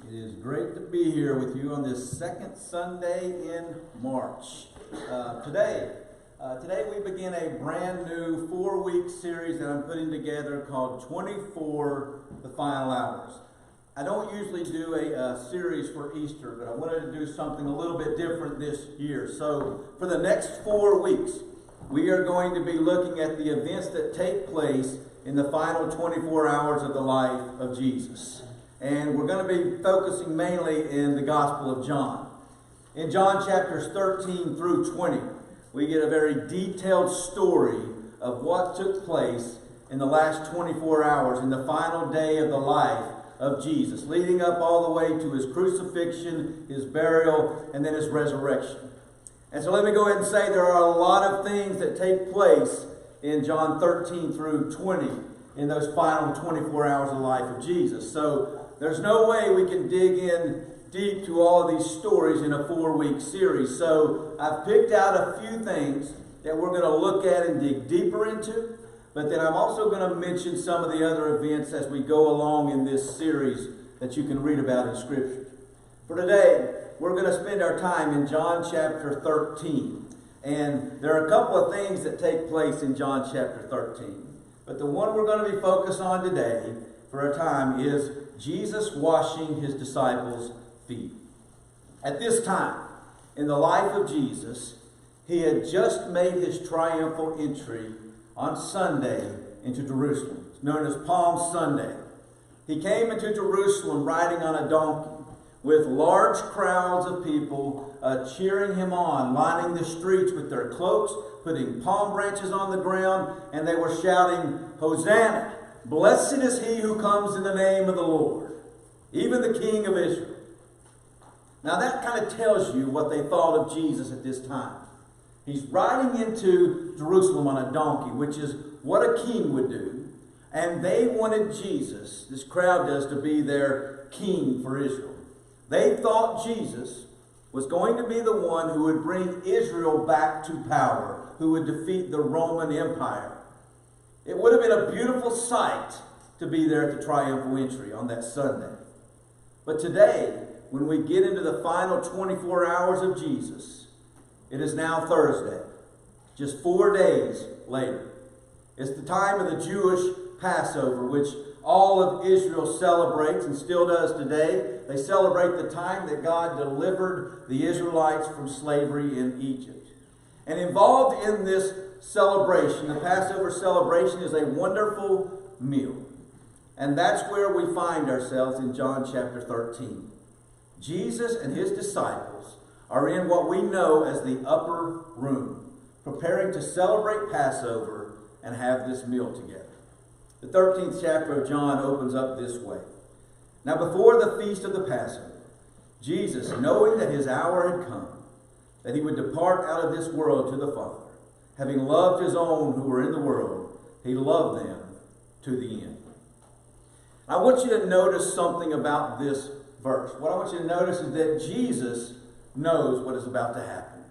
It is great to be here with you on this second Sunday in March. Today we begin a brand new 4-week series that I'm putting together called 24 The Final Hours. I don't usually do a series for Easter, but I wanted to do something a little bit different this year. So for the next 4 weeks, we are going to be looking at the events that take place in the final 24 hours of the life of Jesus. And we're going to be focusing mainly in the Gospel of John. In John chapters 13 through 20, we get a very detailed story of what took place in the last 24 hours, in the final day of the life of Jesus, leading up all the way to his crucifixion, his burial, and then his resurrection. And so let me go ahead and say there are a lot of things that take place in John 13 through 20 in those final 24 hours of the life of Jesus. So there's no way we can dig in deep to all of these stories in a 4-week series. So I've picked out a few things that we're going to look at and dig deeper into. But then I'm also going to mention some of the other events as we go along in this series that you can read about in Scripture. For today, we're going to spend our time in John chapter 13. And there are a couple of things that take place in John chapter 13. But the one we're going to be focused on today for our time is Jesus washing his disciples' feet. At this time in the life of Jesus, he had just made his triumphal entry on Sunday into Jerusalem. It's known as Palm Sunday. He came into Jerusalem riding on a donkey with large crowds of people cheering him on, lining the streets with their cloaks, putting palm branches on the ground, and they were shouting, "Hosanna! Blessed is he who comes in the name of the Lord, even the King of Israel." Now that kind of tells you what they thought of Jesus at this time. He's riding into Jerusalem on a donkey, which is what a king would do. And they wanted Jesus, this crowd does, to be their king for Israel. They thought Jesus was going to be the one who would bring Israel back to power, who would defeat the Roman Empire. It would have been a beautiful sight to be there at the triumphal entry on that Sunday. But today, when we get into the final 24 hours of Jesus, it is now Thursday, just 4 days later. It's the time of the Jewish Passover, which all of Israel celebrates and still does today. They celebrate the time that God delivered the Israelites from slavery in Egypt. And involved in this celebration, the Passover celebration, is a wonderful meal. And that's where we find ourselves in John chapter 13. Jesus and his disciples are in what we know as the upper room, preparing to celebrate Passover and have this meal together. The 13th chapter of John opens up this way. Now before the feast of the Passover, Jesus, knowing that his hour had come, that he would depart out of this world to the Father, having loved his own who were in the world, he loved them to the end. I want you to notice something about this verse. What I want you to notice is that Jesus knows what is about to happen.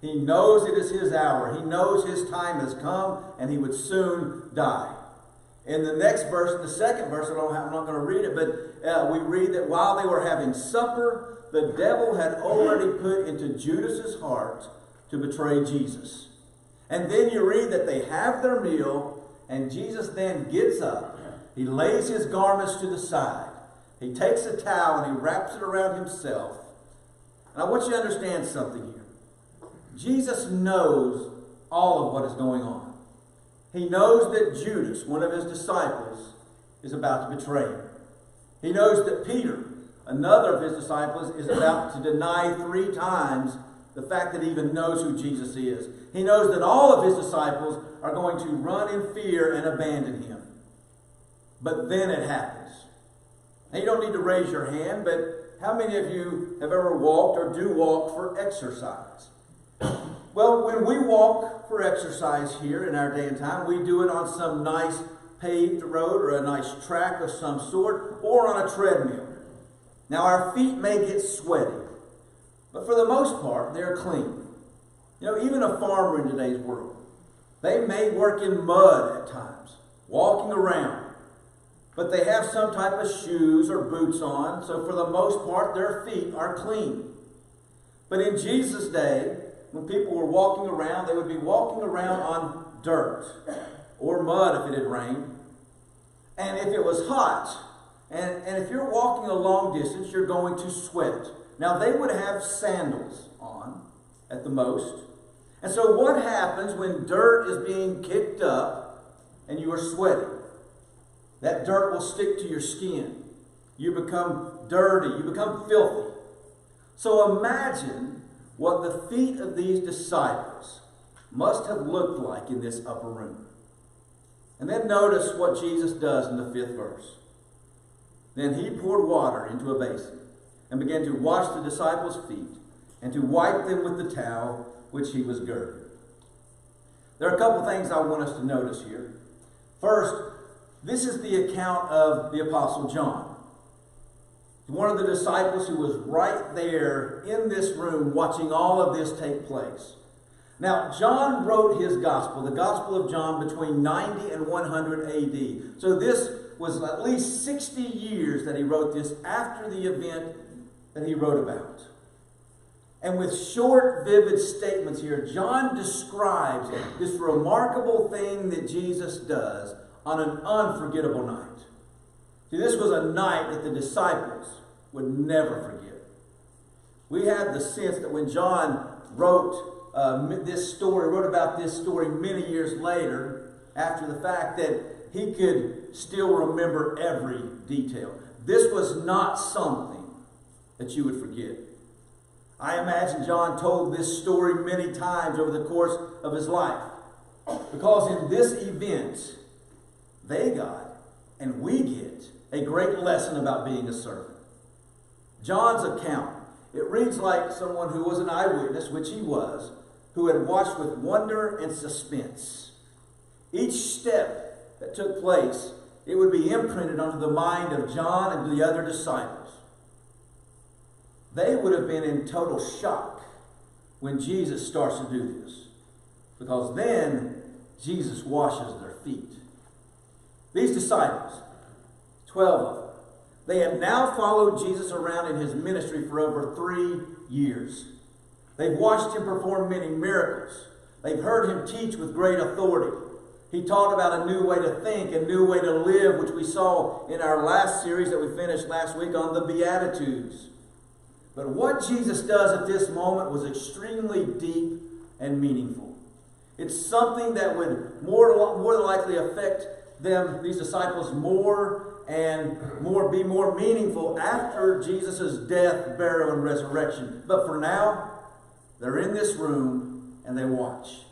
He knows it is his hour. He knows his time has come and he would soon die. In the next verse, in the second verse, I'm not going to read it, but we read that while they were having supper, the devil had already put into Judas's heart to betray Jesus. And then you read that they have their meal, and Jesus then gets up. He lays his garments to the side. He takes a towel and he wraps it around himself. And I want you to understand something here. Jesus knows all of what is going on. He knows that Judas, one of his disciples, is about to betray him. He knows that Peter, another of his disciples, is about to deny 3 times the fact that he even knows who Jesus is. He knows that all of his disciples are going to run in fear and abandon him. But then it happens. Now, you don't need to raise your hand, but how many of you have ever walked or do walk for exercise? Well, when we walk for exercise here in our day and time, we do it on some nice paved road or a nice track of some sort, or on a treadmill. Now, our feet may get sweaty, but for the most part, they're clean. You know, even a farmer in today's world, they may work in mud at times, walking around. but they have some type of shoes or boots on, so for the most part, their feet are clean. But in Jesus' day, when people were walking around, they would be walking around on dirt or mud if it had rained. And if it was hot, and if you're walking a long distance, you're going to sweat. Now, they would have sandals on at the most. And so what happens when dirt is being kicked up and you are sweating? That dirt will stick to your skin. You become dirty. You become filthy. So imagine what the feet of these disciples must have looked like in this upper room. And then notice what Jesus does in the 5th verse. Then he poured water into a basin and began to wash the disciples' feet and to wipe them with the towel which he was girded. There are a couple things I want us to notice here. First, this is the account of the Apostle John. One of the disciples who was right there in this room watching all of this take place. Now, John wrote his gospel, the Gospel of John, between 90 and 100 AD. So this was at least 60 years that he wrote this after the event that he wrote about. And with short, vivid statements here, John describes this remarkable thing that Jesus does on an unforgettable night. See, this was a night that the disciples would never forget. We have the sense that when John wrote wrote about this story many years later, after the fact, that he could still remember every detail. This was not something that you would forget. I imagine John told this story many times over the course of his life, because in this event, they got, and we get, a great lesson about being a servant. John's account, it reads like someone who was an eyewitness, which he was, who had watched with wonder and suspense. Each step that took place, it would be imprinted onto the mind of John and the other disciples. They would have been in total shock when Jesus starts to do this, because then Jesus washes their feet. These disciples, 12 of them, they had now followed Jesus around in his ministry for over 3 years. They've watched him perform many miracles. They've heard him teach with great authority. He taught about a new way to think, a new way to live, which we saw in our last series that we finished last week on the Beatitudes. But what Jesus does at this moment was extremely deep and meaningful. It's something that would more than likely affect them, these disciples, be more meaningful after Jesus' death, burial, and resurrection. But for now, they're in this room and they watch.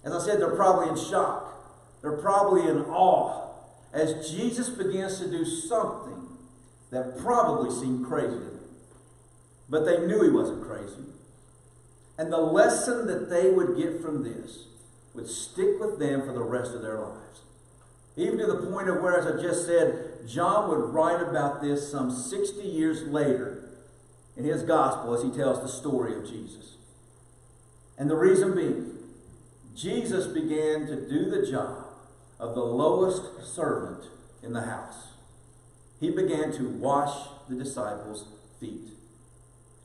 As I said, they're probably in shock. They're probably in awe as Jesus begins to do something that probably seemed crazy to them. But they knew he wasn't crazy. And the lesson that they would get from this would stick with them for the rest of their lives. Even to the point of where, as I just said, John would write about this some 60 years later in his gospel as he tells the story of Jesus. And the reason being, Jesus began to do the job of the lowest servant in the house. He began to wash the disciples' feet.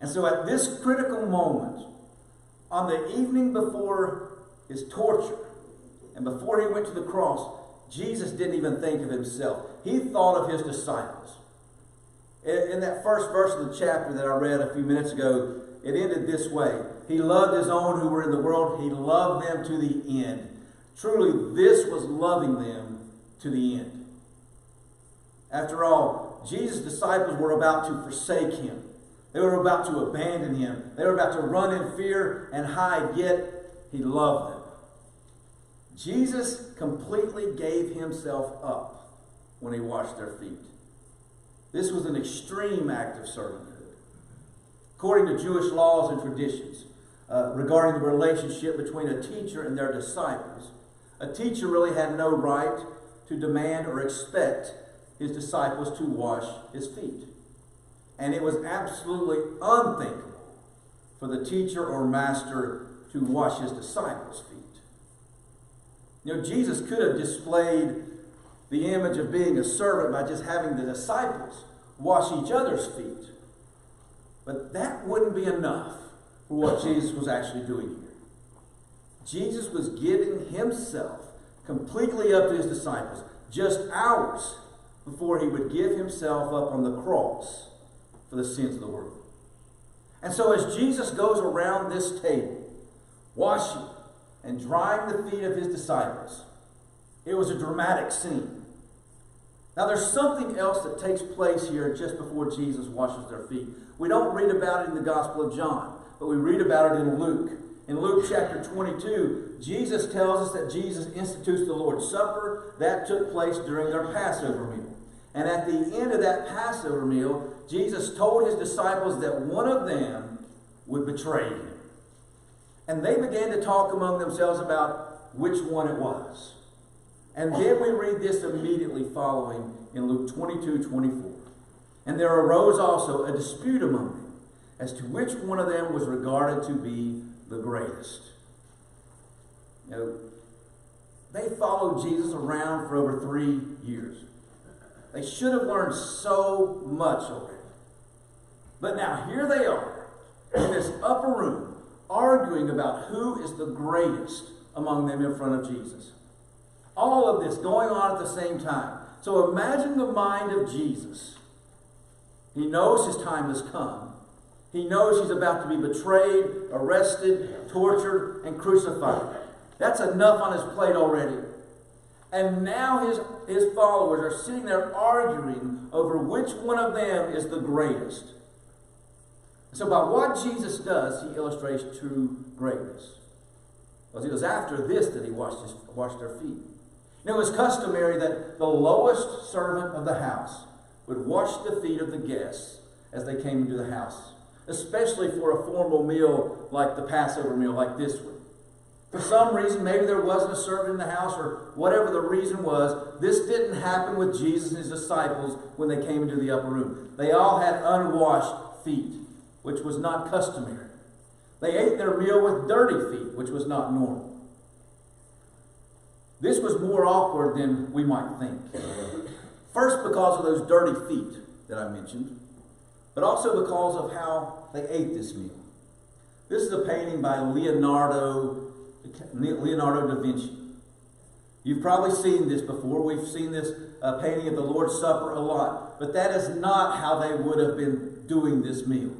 And so at this critical moment, on the evening before his torture and before he went to the cross, Jesus didn't even think of himself. He thought of his disciples. In that first verse of the chapter that I read a few minutes ago, it ended this way. He loved his own who were in the world. He loved them to the end. Truly, this was loving them to the end. After all, Jesus' disciples were about to forsake him. They were about to abandon him. They were about to run in fear and hide, yet he loved them. Jesus completely gave himself up when he washed their feet. This was an extreme act of servanthood. According to Jewish laws and traditions regarding the relationship between a teacher and their disciples, a teacher really had no right to demand or expect his disciples to wash his feet. And it was absolutely unthinkable for the teacher or master to wash his disciples' feet. You know, Jesus could have displayed the image of being a servant by just having the disciples wash each other's feet. But that wouldn't be enough for what Jesus was actually doing here. Jesus was giving himself completely up to his disciples just hours before he would give himself up on the cross for the sins of the world. And so as Jesus goes around this table, washing and drying the feet of his disciples, it was a dramatic scene. Now there's something else that takes place here just before Jesus washes their feet. We don't read about it in the Gospel of John, but we read about it in Luke. In Luke chapter 22, Jesus tells us that Jesus institutes the Lord's Supper. That took place during their Passover meal. And at the end of that Passover meal, Jesus told his disciples that one of them would betray him. And they began to talk among themselves about which one it was. And then we read this immediately following in Luke 22:24. And there arose also a dispute among them as to which one of them was regarded to be the greatest. They followed Jesus around for over 3 years. They should have learned so much already. But now here they are in this upper room arguing about who is the greatest among them in front of Jesus. All of this going on at the same time. So imagine the mind of Jesus. He knows his time has come. He knows he's about to be betrayed, arrested, tortured, and crucified. That's enough on his plate already. And now his followers are sitting there arguing over which one of them is the greatest. So by what Jesus does, he illustrates true greatness. Because it was after this that he washed their feet. And it was customary that the lowest servant of the house would wash the feet of the guests as they came into the house, especially for a formal meal like the Passover meal, like this one. For some reason, maybe there wasn't a servant in the house, or whatever the reason was, this didn't happen with Jesus and his disciples when they came into the upper room. They all had unwashed feet, which was not customary. They ate their meal with dirty feet, which was not normal. This was more awkward than we might think. First, because of those dirty feet that I mentioned, but also because of how they ate this meal. This is a painting by Leonardo da Vinci. You've probably seen this before. We've seen this painting of the Lord's Supper a lot. But that is not how they would have been doing this meal.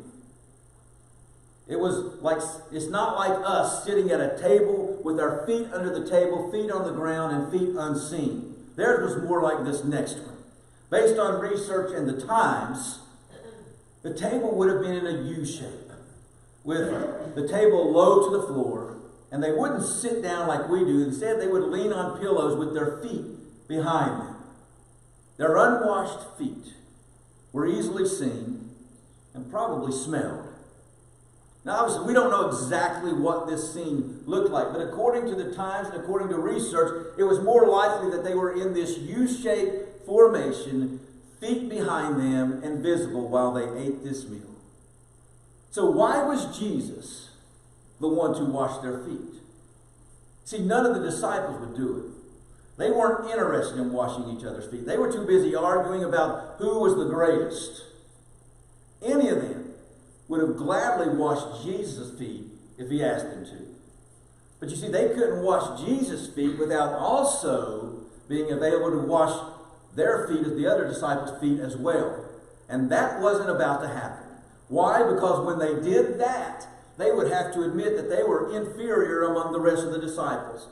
It's not like us sitting at a table with our feet under the table, feet on the ground, and feet unseen. Theirs was more like this next one. Based on research and the times, the table would have been in a U shape, with the table low to the floor, and they wouldn't sit down like we do. Instead, they would lean on pillows with their feet behind them. Their unwashed feet were easily seen and probably smelled. Now, obviously, we don't know exactly what this scene looked like, but according to the times and according to research, it was more likely that they were in this U-shaped formation, feet behind them and visible while they ate this meal. So why was Jesus the one to wash their feet? See, none of the disciples would do it. They weren't interested in washing each other's feet. They were too busy arguing about who was the greatest. Any of them would have gladly washed Jesus' feet if he asked them to. But you see, they couldn't wash Jesus' feet without also being available to wash their feet as the other disciples' feet as well. And that wasn't about to happen. Why? Because when they did that, they would have to admit that they were inferior among the rest of the disciples.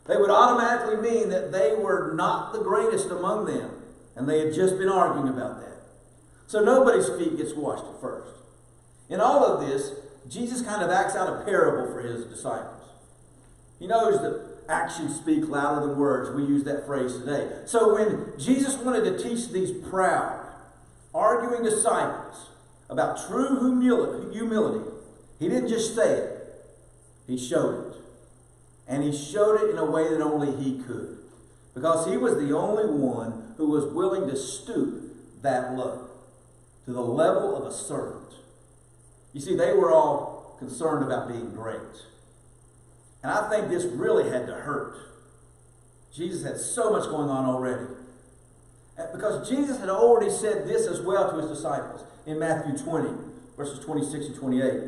They would automatically mean that they were not the greatest among them. And they had just been arguing about that. So nobody's feet gets washed at first. In all of this, Jesus kind of acts out a parable for his disciples. He knows that actions speak louder than words. We use that phrase today. So when Jesus wanted to teach these proud, arguing disciples about true humility, he didn't just say it. He showed it. And he showed it in a way that only he could. Because he was the only one who was willing to stoop that low, to the level of a servant. You see, they were all concerned about being great. And I think this really had to hurt. Jesus had so much going on already. Because Jesus had already said this as well to his disciples in Matthew 20, verses 26 and 28.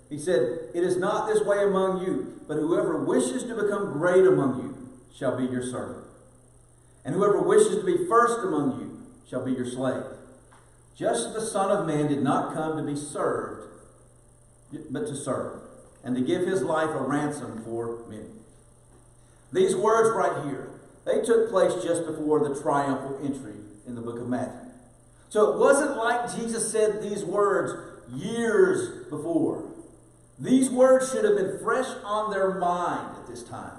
He said, "It is not this way among you, but whoever wishes to become great among you shall be your servant. And whoever wishes to be first among you shall be your slave. Just as the Son of Man did not come to be served, but to serve, and to give his life a ransom for many." These words right here, they took place just before the triumphal entry in the book of Matthew. So it wasn't like Jesus said these words years before. These words should have been fresh on their mind at this time.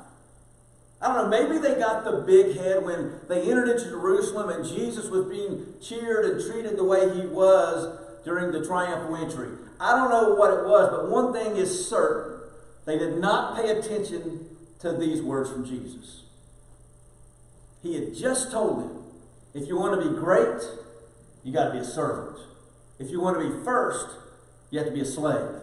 I don't know, maybe they got the big head when they entered into Jerusalem and Jesus was being cheered and treated the way he was during the triumphal entry. I don't know what it was, but one thing is certain. They did not pay attention to these words from Jesus. He had just told them, if you want to be great, you got to be a servant. If you want to be first, you have to be a slave.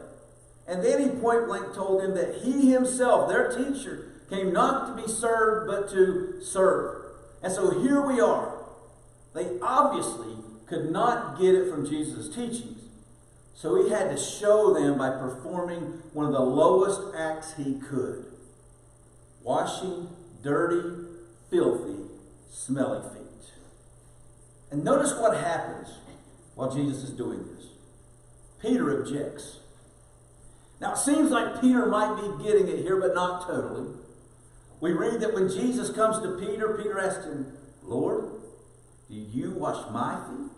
And then he point blank told them that he himself, their teacher, came not to be served, but to serve. And so here we are. They obviously could not get it from Jesus' teachings. So he had to show them by performing one of the lowest acts he could. Washing dirty, filthy, smelly feet. And notice what happens while Jesus is doing this. Peter objects. Now it seems like Peter might be getting it here, but not totally. We read that when Jesus comes to Peter, Peter asks him, "Lord, do you wash my feet?"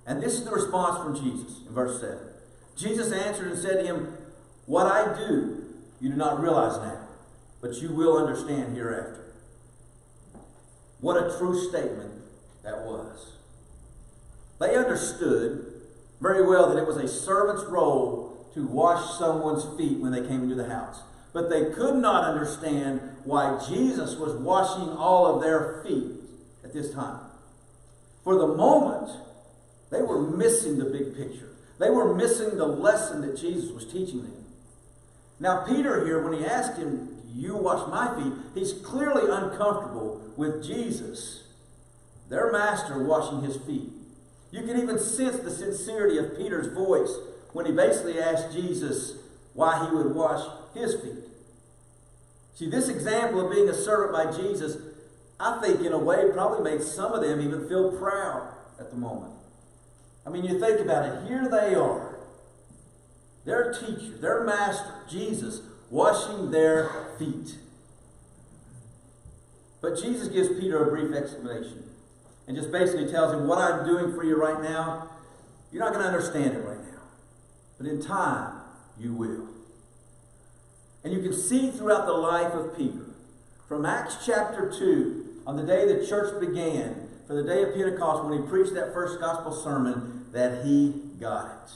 And this is the response from Jesus in verse 7. Jesus answered and said to him, "What I do, you do not realize now, but you will understand hereafter." What a true statement that was. They understood very well that it was a servant's role to wash someone's feet when they came into the house. But they could not understand why Jesus was washing all of their feet at this time. For the moment, they were missing the big picture. They were missing the lesson that Jesus was teaching them. Now, Peter here, when he asked him, "Do you wash my feet?" he's clearly uncomfortable with Jesus, their master, washing his feet. You can even sense the sincerity of Peter's voice when he basically asked Jesus why he would wash his feet. See, this example of being a servant by Jesus, I think in a way probably made some of them even feel proud at the moment. I mean, you think about it. Here they are. Their teacher, their master, Jesus, washing their feet. But Jesus gives Peter a brief explanation and just basically tells him, what I'm doing for you right now, you're not going to understand it right now. But in time, you will. And you can see throughout the life of Peter, from Acts chapter 2, on the day the church began, for the day of Pentecost, when he preached that first gospel sermon, that he got it.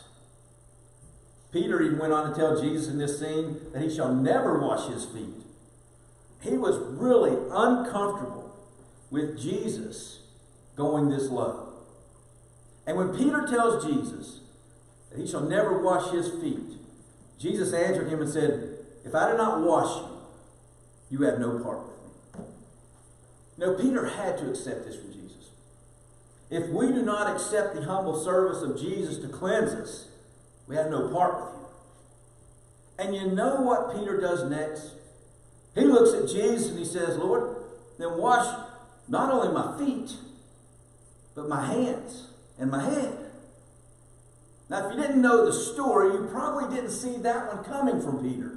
Peter even went on to tell Jesus in this scene that he shall never wash his feet. He was really uncomfortable with Jesus going this low. And when Peter tells Jesus that he shall never wash his feet, Jesus answered him and said, "If I do not wash you, you have no part with me." No, Peter had to accept this from Jesus. If we do not accept the humble service of Jesus to cleanse us, we have no part with you. And you know what Peter does next? He looks at Jesus and he says, "Lord, then wash not only my feet, but my hands and my head." Now, if you didn't know the story, you probably didn't see that one coming from Peter.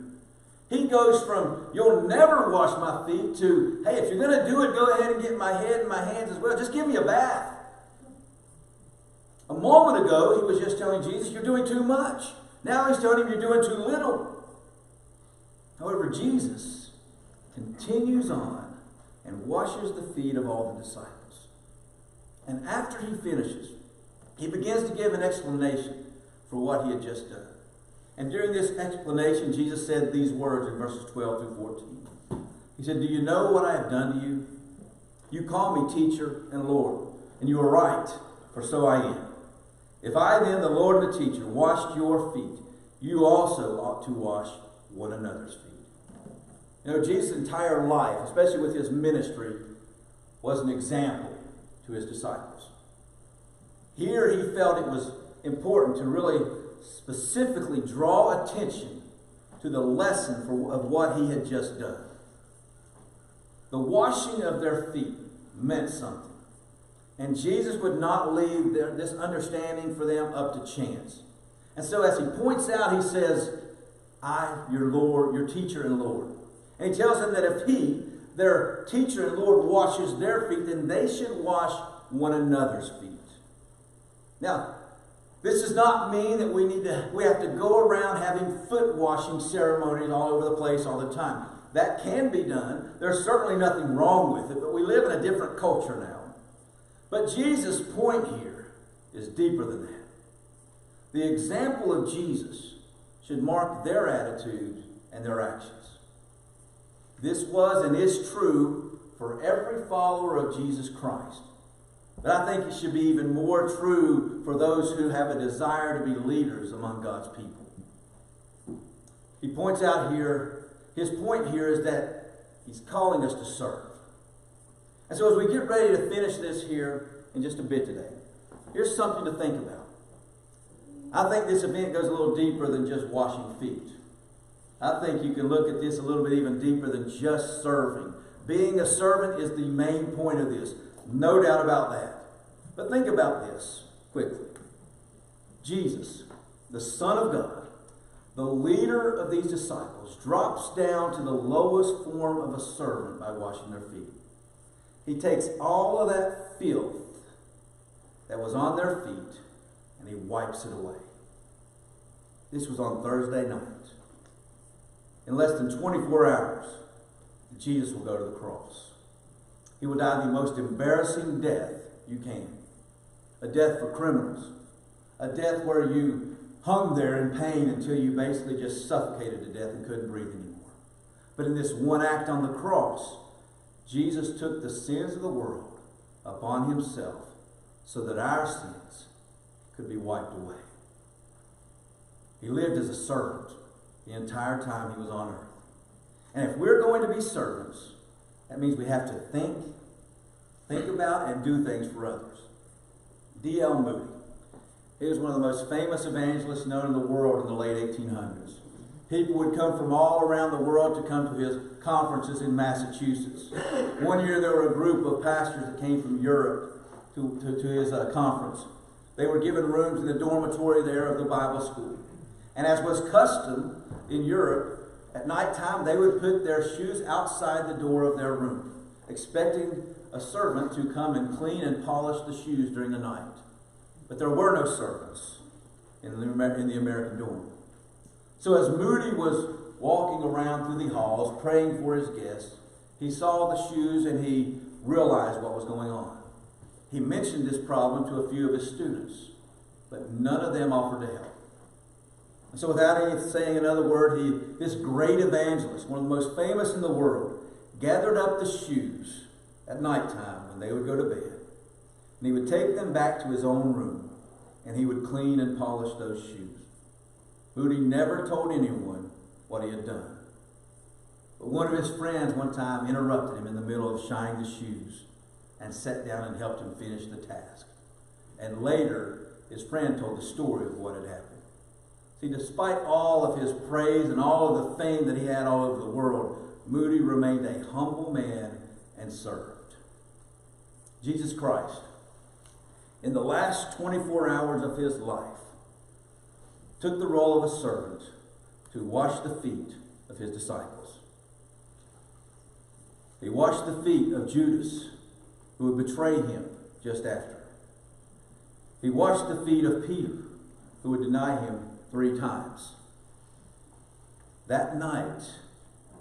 He goes from, "You'll never wash my feet," to, "Hey, if you're going to do it, go ahead and get my head and my hands as well. Just give me a bath." A moment ago, he was just telling Jesus, "You're doing too much." Now he's telling him, "You're doing too little." However, Jesus continues on and washes the feet of all the disciples. And after he finishes, he begins to give an explanation for what he had just done. And during this explanation, Jesus said these words in verses 12 through 14. He said, "Do you know what I have done to you? You call me teacher and Lord, and you are right, for so I am. If I then, the Lord and the teacher, washed your feet, you also ought to wash one another's feet." You know, Jesus' entire life, especially with his ministry, was an example to his disciples. Here he felt it was important to really specifically draw attention to the lesson of what he had just done. The washing of their feet meant something. And Jesus would not leave this understanding for them up to chance. And so as he points out, he says, I, your Lord, your teacher and Lord. And he tells them that if he, their teacher and Lord, washes their feet, then they should wash one another's feet. Now, this does not mean that we have to go around having foot washing ceremonies all over the place all the time. That can be done. There's certainly nothing wrong with it, but we live in a different culture now. But Jesus' point here is deeper than that. The example of Jesus should mark their attitude and their actions. This was and is true for every follower of Jesus Christ. But I think it should be even more true for those who have a desire to be leaders among God's people. He points out here, his point here is that he's calling us to serve. And so as we get ready to finish this here in just a bit today, here's something to think about. I think this event goes a little deeper than just washing feet. I think you can look at this a little bit even deeper than just serving. Being a servant is the main point of this. No doubt about that. But think about this quickly. Jesus, the Son of God, the leader of these disciples, drops down to the lowest form of a servant by washing their feet. He takes all of that filth that was on their feet and he wipes it away. This was on Thursday night. In less than 24 hours, Jesus will go to the cross. He will die the most embarrassing death you can. A death for criminals. A death where you hung there in pain until you basically just suffocated to death and couldn't breathe anymore. But in this one act on the cross, Jesus took the sins of the world upon himself so that our sins could be wiped away. He lived as a servant the entire time he was on earth. And if we're going to be servants, that means we have to think about and do things for others. D.L. Moody. He was one of the most famous evangelists known in the world in the late 1800s. People would come from all around the world to come to his conferences in Massachusetts. One year there were a group of pastors that came from Europe to his conference. They were given rooms in the dormitory there of the Bible school. And as was custom in Europe, at nighttime they would put their shoes outside the door of their room, expecting a servant to come and clean and polish the shoes during the night. But there were no servants in the American dorm. So as Moody was walking around through the halls, praying for his guests, he saw the shoes and he realized what was going on. He mentioned this problem to a few of his students, but none of them offered to help. And so without any saying another word, this great evangelist, one of the most famous in the world, gathered up the shoes at nighttime when they would go to bed. And he would take them back to his own room, and he would clean and polish those shoes. Moody never told anyone what he had done. But one of his friends one time interrupted him in the middle of shining the shoes and sat down and helped him finish the task. And later, his friend told the story of what had happened. See, despite all of his praise and all of the fame that he had all over the world, Moody remained a humble man and served. Jesus Christ, in the last 24 hours of his life, took the role of a servant to wash the feet of his disciples. He washed the feet of Judas, who would betray him just after. He washed the feet of Peter, who would deny him 3 times. That night,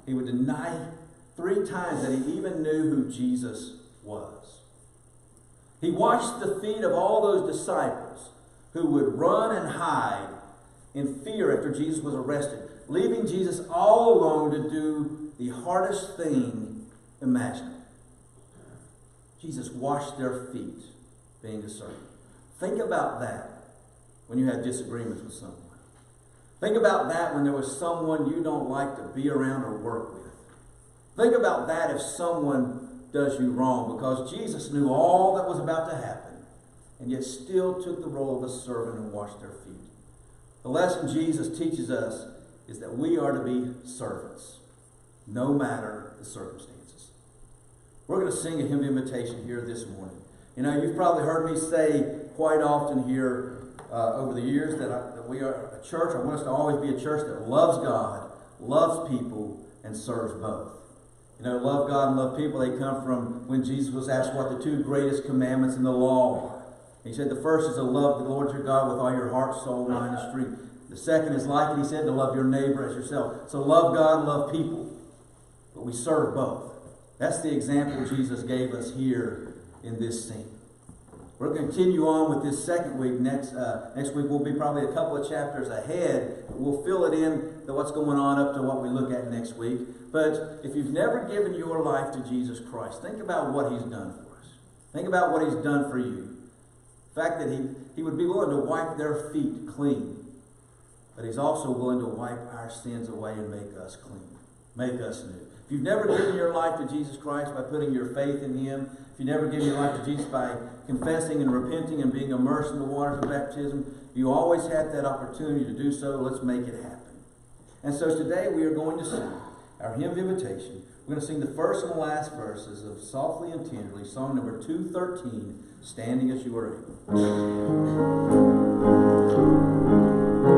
he would deny 3 times that he even knew who Jesus was. He washed the feet of all those disciples who would run and hide in fear after Jesus was arrested, leaving Jesus all alone to do the hardest thing imaginable. Jesus washed their feet, being a servant. Think about that when you have disagreements with someone. Think about that when there was someone you don't like to be around or work with. Think about that if someone does you wrong, because Jesus knew all that was about to happen, and yet still took the role of a servant and washed their feet. The lesson Jesus teaches us is that we are to be servants, no matter the circumstances. We're going to sing a hymn of invitation here this morning. You know, you've probably heard me say quite often here over the years that we are a church. I want us to always be a church that loves God, loves people, and serves both. You know, love God and love people, they come from when Jesus was asked what the two greatest commandments in the law are. He said the first is to love the Lord your God with all your heart, soul, mind, and strength. The second is like it, he said, to love your neighbor as yourself. So love God and love people. But we serve both. That's the example Jesus gave us here in this scene. We're going to continue on with this second week. Next week we'll be probably a couple of chapters ahead. We'll fill it in to what's going on up to what we look at next week. But if you've never given your life to Jesus Christ, think about what He's done for us. Think about what He's done for you. The fact that He would be willing to wipe their feet clean. But He's also willing to wipe our sins away and make us clean. Make us new. If you've never given your life to Jesus Christ by putting your faith in Him, if you've never given your life to Jesus by confessing and repenting and being immersed in the waters of baptism, you always have that opportunity to do so. Let's make it happen. And so today we are going to sing our hymn of invitation. We're going to sing the first and the last verses of Softly and Tenderly, song number 213, Standing As You Are Able.